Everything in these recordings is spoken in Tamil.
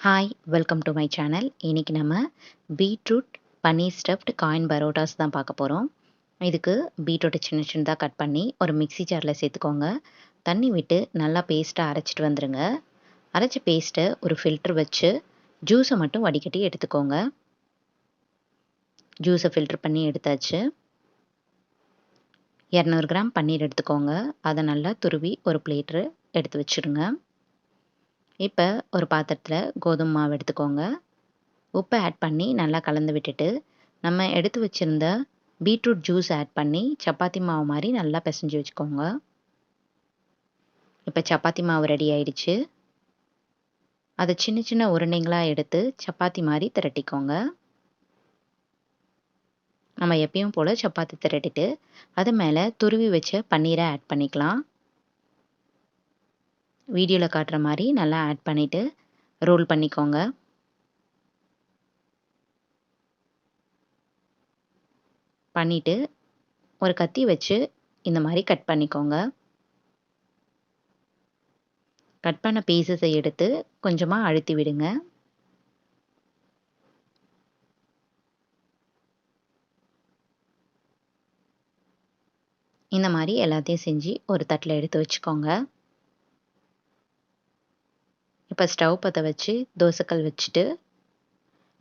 Hi welcome to my channel. இன்னைக்கு நம்ம பீட்ரூட் பன்னீர் ஸ்டஃப்ட் காயின் பரோட்டாஸ் தான் பார்க்க போகிறோம். இதுக்கு பீட்ரூட்டை சின்ன சின்னதாக கட் பண்ணி ஒரு மிக்ஸி ஜாரில் சேர்த்துக்கோங்க. தண்ணி விட்டு நல்லா பேஸ்ட்டாக அரைச்சிட்டு வந்துடுங்க. அரைச்ச பேஸ்ட்டை ஒரு ஃபில்டர் வச்சு ஜூஸை மட்டும் வடிகட்டி எடுத்துக்கோங்க. ஜூஸை ஃபில்டர் பண்ணி எடுத்தாச்சு. 200 கிராம் பன்னீர் எடுத்துக்கோங்க. அதை நல்லா துருவி ஒரு பிளேட்ரு எடுத்து வச்சுடுங்க. இப்போ ஒரு பாத்திரத்தில் கோதுமை மாவு எடுத்துக்கோங்க. உப்பை ஆட் பண்ணி நல்லா கலந்து விட்டுட்டு நம்ம எடுத்து வச்சுருந்த பீட்ரூட் ஜூஸ் ஆட் பண்ணி சப்பாத்தி மாவு மாதிரி நல்லா பிசைஞ்சு வச்சுக்கோங்க. இப்போ சப்பாத்தி மாவு ரெடி ஆயிடுச்சு. அதை சின்ன சின்ன உருண்டைங்களாக எடுத்து சப்பாத்தி மாதிரி திரட்டிக்கோங்க. நம்ம எப்பயும் போல் சப்பாத்தி திரட்டிட்டு அது மேலே துருவி வச்ச பன்னீரை ஆட் பண்ணிக்கலாம். வீடியோவில் காட்டுற மாதிரி நல்லா ஆட் பண்ணிவிட்டு ரோல் பண்ணிக்கோங்க. பண்ணிவிட்டு ஒரு கத்தி வச்சு இந்த மாதிரி கட் பண்ணிக்கோங்க. கட் பண்ண பீசஸை எடுத்து கொஞ்சமாக அழுத்தி விடுங்க. இந்த மாதிரி எல்லாத்தையும் செஞ்சு ஒரு தட்டில் எடுத்து வச்சுக்கோங்க. இப்போ ஸ்டவ் பற்ற வச்சு தோசைக்கல் வச்சுட்டு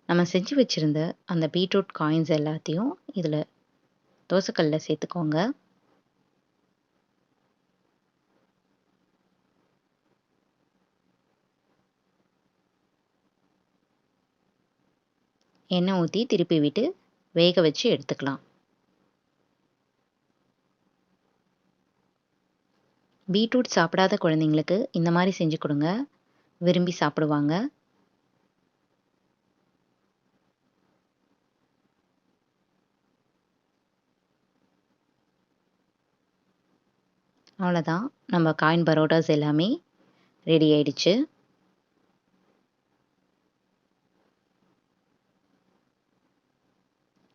நம்ம செஞ்சு வச்சுருந்த அந்த பீட்ரூட் காயின்ஸ் எல்லாத்தையும் இதில் தோசைக்கல்லில் சேர்த்துக்கோங்க. எண்ணெய் ஊற்றி திருப்பி விட்டு வேக வச்சு எடுத்துக்கலாம். பீட்ரூட் சாப்பிடாத குழந்தைங்களுக்கு இந்த மாதிரி செஞ்சு கொடுங்க, விரும்பி சாப்பிடுவாங்க. அவ்வளோதான், நம்ம காயின் பரோட்டாஸ் எல்லாமே ரெடி ஆயிடுச்சு.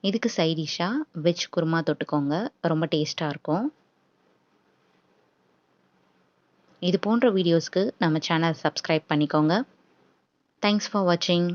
இதுக்கு சைட் டிஷ்ஷாக வெஜ் குருமா தொட்டுக்கோங்க, ரொம்ப டேஸ்ட்டாக இருக்கும். இது போன்ற வீடியோஸ்க்கு நம்ம சேனல் சப்ஸ்கிரைப் பண்ணிக்கோங்க. தேங்க்ஸ் ஃபார் வாட்சிங்.